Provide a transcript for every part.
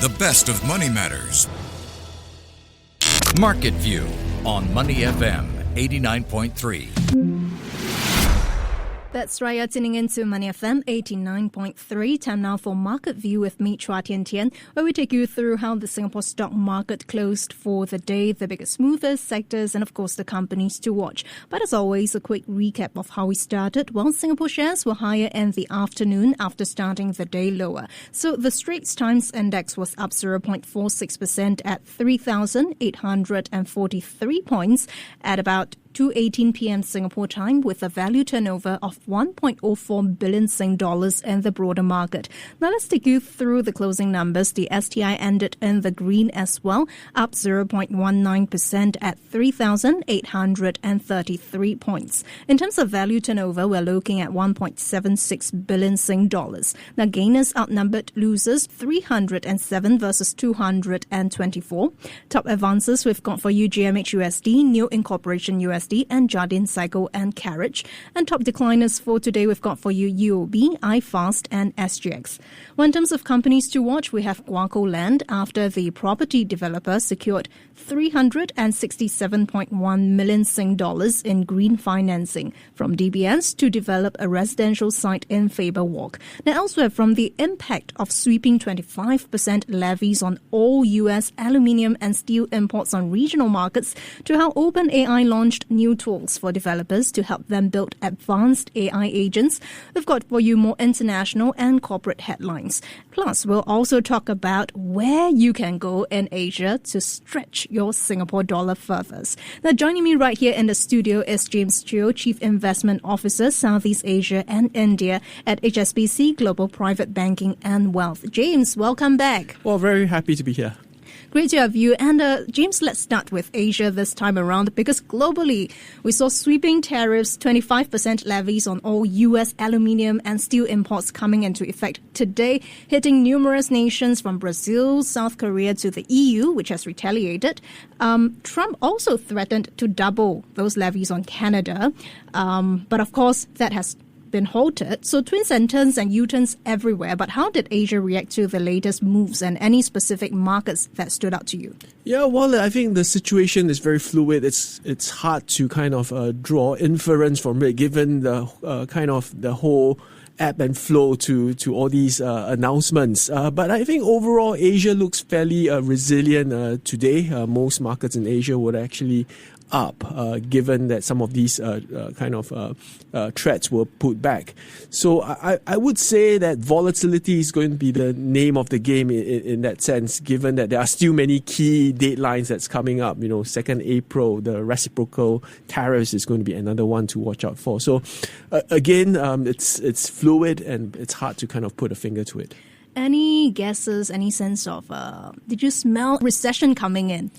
the best of Money Matters. Market View on Money FM 89.3. That's right, you're tuning into Money FM 89.3. Time now for Market View with me, Chua, Tian, where we take you through how the Singapore stock market closed for the day, the biggest movers, sectors, and of course the companies to watch. But as always, a quick recap of how we started. Well, Singapore shares were higher in the afternoon after starting the day lower. So the Straits Times Index was up 0.46% at 3,843 points at about 2:18 p.m. Singapore time, with a value turnover of 1.04 billion Sing dollars in the broader market. Now let's take you through the closing numbers. The STI ended in the green as well, up 0.19% at 3,833 points. In terms of value turnover, we're looking at 1.76 billion Sing dollars. Now gainers outnumbered losers 307 versus 224. Top advances we've got for you GMH USD, New Incorporation USD, and Jardine Cycle and Carriage. And top decliners for today, we've got for you UOB, iFast, and SGX. Well, in terms of companies to watch, we have GuocoLand after the property developer secured 367.1 million Sing dollars in green financing from DBS to develop a residential site in Faber Walk. Now, elsewhere, from the impact of sweeping 25% levies on all US aluminium and steel imports on regional markets to how OpenAI launched new tools for developers to help them build advanced AI agents, we've got for you more international and corporate headlines. Plus, we'll also talk about where you can go in Asia to stretch your Singapore dollar furthest. Now, joining me right here in the studio is James Cheo, Chief Investment Officer, Southeast Asia and India at HSBC Global Private Banking and Wealth. James, welcome back. Well, very happy to be here. Great to have you. And James, let's start with Asia this time around, because globally we saw sweeping tariffs, 25% levies on all US aluminium and steel imports coming into effect today, hitting numerous nations from Brazil, South Korea to the EU, which has retaliated. Trump also threatened to double those levies on Canada. But of course, that has been halted. So twists and turns and U-turns everywhere. But how did Asia react to the latest moves, and any specific markets that stood out to you? Yeah, well, I think the situation is very fluid. It's hard to kind of draw inference from it, given the kind of the whole ebb and flow to all these announcements. But I think overall Asia looks fairly resilient today. Most markets in Asia would actually up, given that some of these threats were put back. So I would say that volatility is going to be the name of the game in that sense, given that there are still many key deadlines that's coming up. 2nd April, the reciprocal tariffs is going to be another one to watch out for. So again, it's fluid and it's hard to kind of put a finger to it. Any guesses, any sense of, did you smell recession coming in?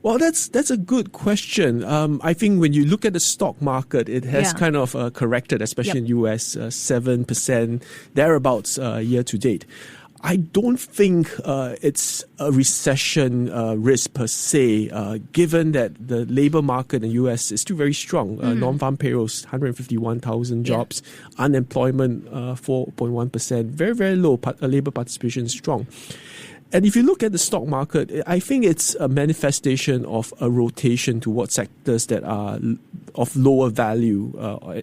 Well, that's a good question. I think when you look at the stock market, it has kind of corrected, especially in US, 7%, thereabouts year to date. I don't think it's a recession risk per se, given that the labor market in the US is still very strong. Non-farm payrolls, 151,000 jobs, unemployment 4.1%, very, very low. Labor participation is strong. And if you look at the stock market, I think it's a manifestation of a rotation towards sectors that are of lower value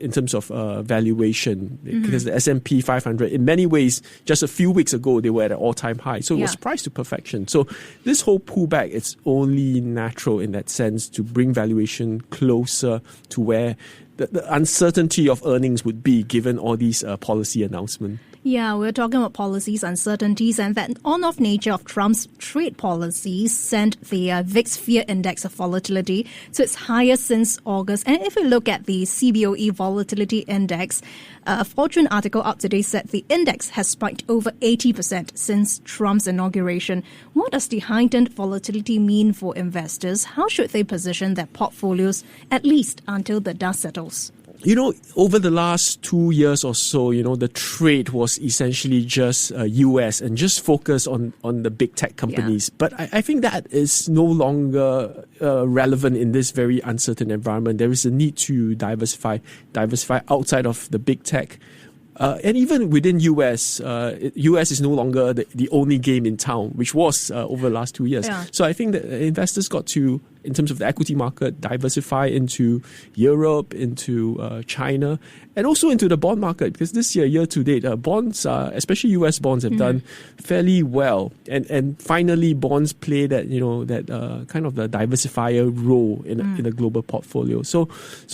in terms of valuation. Because the S&P 500, in many ways, just a few weeks ago, they were at an all-time high. So it was priced to perfection. So this whole pullback, it's only natural in that sense to bring valuation closer to where the uncertainty of earnings would be, given all these policy announcements. Yeah, we're talking about policies, uncertainties, and that on-off nature of Trump's trade policies sent the VIX fear index of volatility to its highest since August. And if we look at the CBOE volatility index, a Fortune article out today said the index has spiked over 80% since Trump's inauguration. What does the heightened volatility mean for investors? How should they position their portfolios, at least until the dust settles? Over the last 2 years or so, the trade was essentially just US and just focused on the big tech companies. Yeah. But I think that is no longer relevant in this very uncertain environment. There is a need to diversify outside of the big tech. And even within US, US is no longer the only game in town, which was over the last 2 years. Yeah. So I think that investors got to, in terms of the equity market, diversify into Europe, into China, and also into the bond market, because this year to date, bonds, especially US bonds, have done fairly well. And finally, bonds play that, that kind of the diversifier role in a global portfolio. So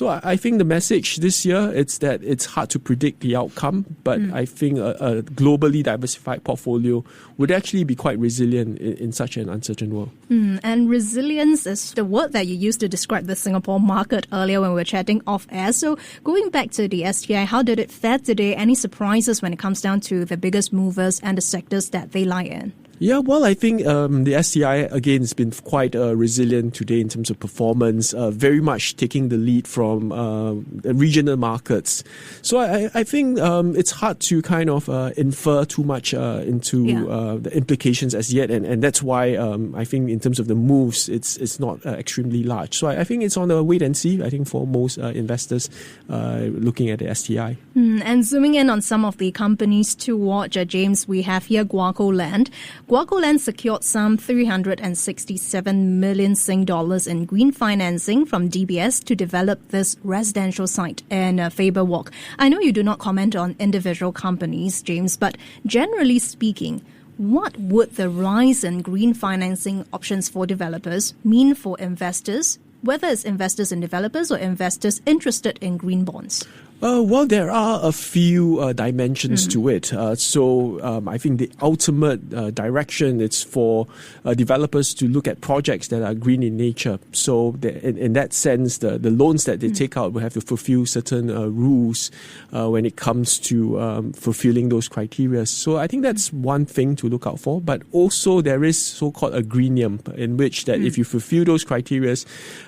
I think the message this year, it's that it's hard to predict the outcome, but I think a globally diversified portfolio would actually be quite resilient in such an uncertain world. And resilience is the word that you used to describe the Singapore market earlier when we were chatting off air. So going back to the STI, how did it fare today? Any surprises when it comes down to the biggest movers and the sectors that they lie in? Yeah, well, I think the STI, again, has been quite resilient today in terms of performance, very much taking the lead from the regional markets. So I think it's hard to kind of infer too much into the implications as yet. And that's why I think in terms of the moves, it's not extremely large. So I think it's on a wait and see, I think, for most investors looking at the STI. And zooming in on some of the companies to watch, James, we have here GuocoLand. GuocoLand secured some 367 million Sing dollars in green financing from DBS to develop this residential site in Faber Walk. I know you do not comment on individual companies, James, but generally speaking, what would the rise in green financing options for developers mean for investors, whether it's investors in developers or investors interested in green bonds? Well, there are a few dimensions to it. So I think the ultimate direction is for developers to look at projects that are green in nature. So in that sense, the loans that they take out will have to fulfill certain rules when it comes to fulfilling those criteria. So I think that's one thing to look out for. But also there is so-called a greenium, in which that if you fulfill those criteria,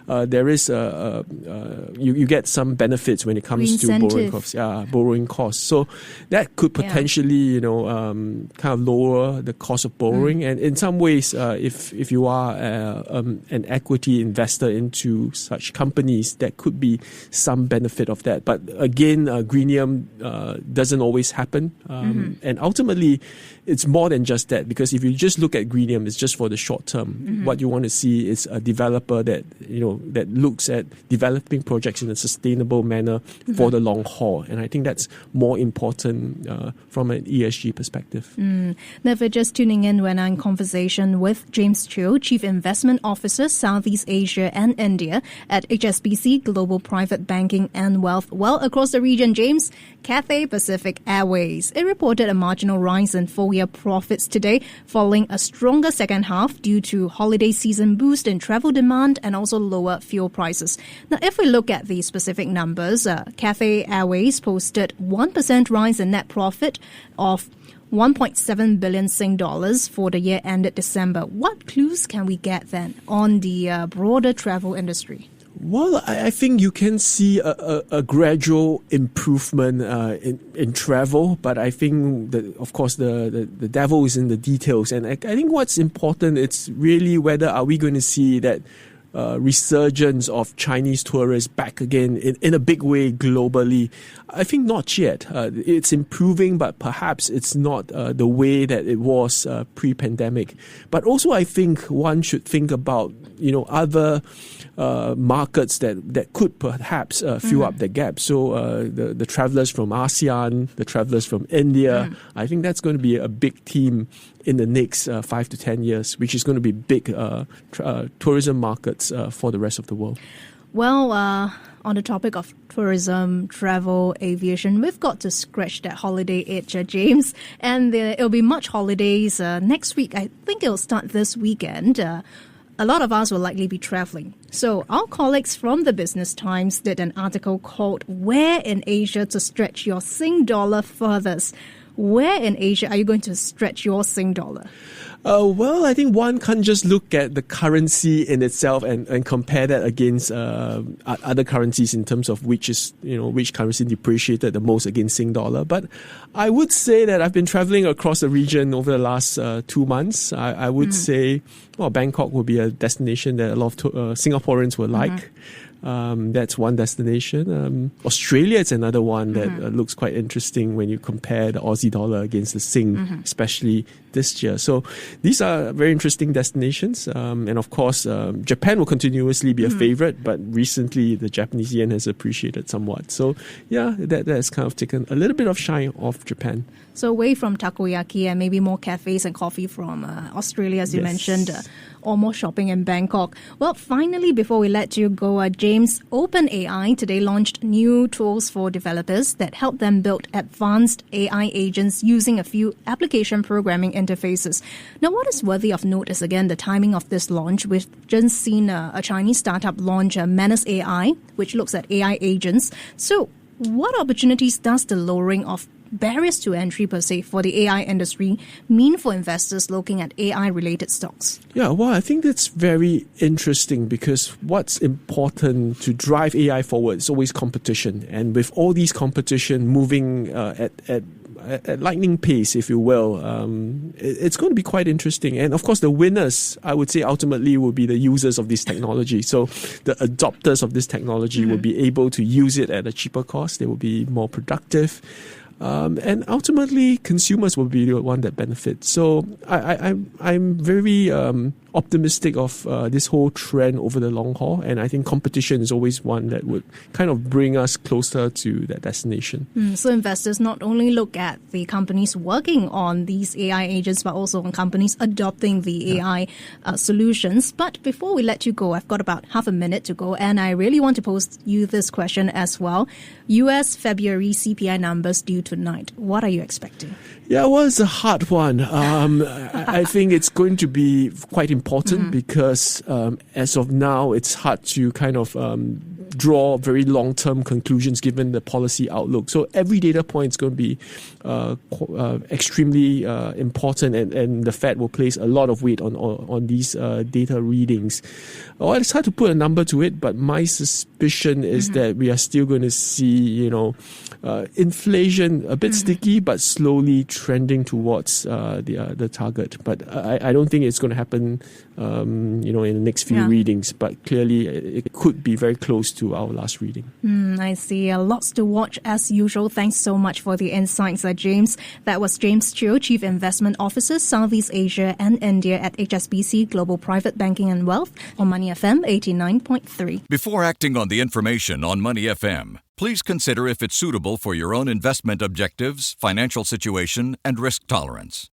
there is you get some benefits when it comes to borrowing costs. So that could potentially, kind of lower the cost of borrowing. And in some ways, if you are an equity investor into such companies, there could be some benefit of that. But again, greenium doesn't always happen. And ultimately, it's more than just that, because if you just look at greenium, it's just for the short term. What you want to see is a developer that, that looks at developing projects in a sustainable manner for the long haul. And I think that's more important from an ESG perspective. Now, if you're just tuning in, when I'm in conversation with James Cheo, Chief Investment Officer, Southeast Asia and India at HSBC Global Private Banking and Wealth. Well, across the region, James, Cathay Pacific Airways, it reported a marginal rise in full-year profits today, following a stronger second half due to holiday season boost in travel demand and also lower fuel prices. Now, if we look at the specific numbers, Cathay Airways posted 1% rise in net profit of 1.7 billion Sing dollars for the year ended December. What clues can we get then on the broader travel industry? Well, I think you can see a gradual improvement in travel, but I think of course the devil is in the details. And I think what's important, it's really whether are we going to see that resurgence of Chinese tourists back again in a big way globally. I think not yet. It's improving, but perhaps it's not the way that it was pre-pandemic. But also I think one should think about, other markets that could perhaps fill up the gap. So the travelers from ASEAN, the travelers from India, I think that's going to be a big theme in the next 5 to 10 years, which is going to be big tourism markets for the rest of the world. Well, on the topic of tourism, travel, aviation, we've got to scratch that holiday itch, James. And it'll be much holidays next week. I think it'll start this weekend. A lot of us will likely be traveling. So our colleagues from the Business Times did an article called Where in Asia to Stretch Your Singdollar Furthest. Where in Asia are you going to stretch your Singdollar? Well, I think one can't just look at the currency in itself and compare that against other currencies in terms of which currency depreciated the most against Singdollar. But I would say that I've been traveling across the region over the last 2 months. I would say, Bangkok would be a destination that a lot of Singaporeans would like. That's one destination. Australia is another one that looks quite interesting when you compare the Aussie dollar against the Sing, especially this year. So these are very interesting destinations. And of course, Japan will continuously be a favorite, but recently the Japanese yen has appreciated somewhat. So yeah, that has kind of taken a little bit of shine off Japan. So away from takoyaki and maybe more cafes and coffee from Australia, as you mentioned, or more shopping in Bangkok. Well, finally, before we let you go, James, OpenAI today launched new tools for developers that help them build advanced AI agents using a few application programming interfaces. Now, what is worthy of note is, again, the timing of this launch. We've just seen a Chinese startup launch Menace AI, which looks at AI agents. So what opportunities does the lowering of barriers to entry per se for the AI industry mean for investors looking at AI-related stocks? Yeah, well, I think that's very interesting because what's important to drive AI forward is always competition. And with all these competition moving at lightning pace, if you will, it's going to be quite interesting. And of course, the winners, I would say, ultimately will be the users of this technology. So the adopters of this technology will be able to use it at a cheaper cost. They will be more productive. And ultimately, consumers will be the one that benefits. So I'm very optimistic of this whole trend over the long haul. And I think competition is always one that would kind of bring us closer to that destination. So investors not only look at the companies working on these AI agents, but also on companies adopting the AI solutions. But before we let you go, I've got about half a minute to go. And I really want to pose you this question as well. US February CPI numbers due tonight. What are you expecting? Yeah, well, it's a hard one. I think it's going to be quite important because as of now, it's hard to kind of draw very long-term conclusions given the policy outlook. So every data point is going to be extremely important, and the Fed will place a lot of weight on these data readings. Well, it's hard to put a number to it, but my suspicion is that we are still going to see, inflation a bit sticky, but slowly trending towards the target. But I don't think it's going to happen, in the next few readings. But clearly, it could be very close to our last reading. I see. Lots to watch as usual. Thanks so much for the insights, James. That was James Cheo, Chief Investment Officer, Southeast Asia and India at HSBC Global Private Banking and Wealth on Money FM 89.3. Before acting on the information on Money FM, please consider if it's suitable for your own investment objectives, financial situation, and risk tolerance.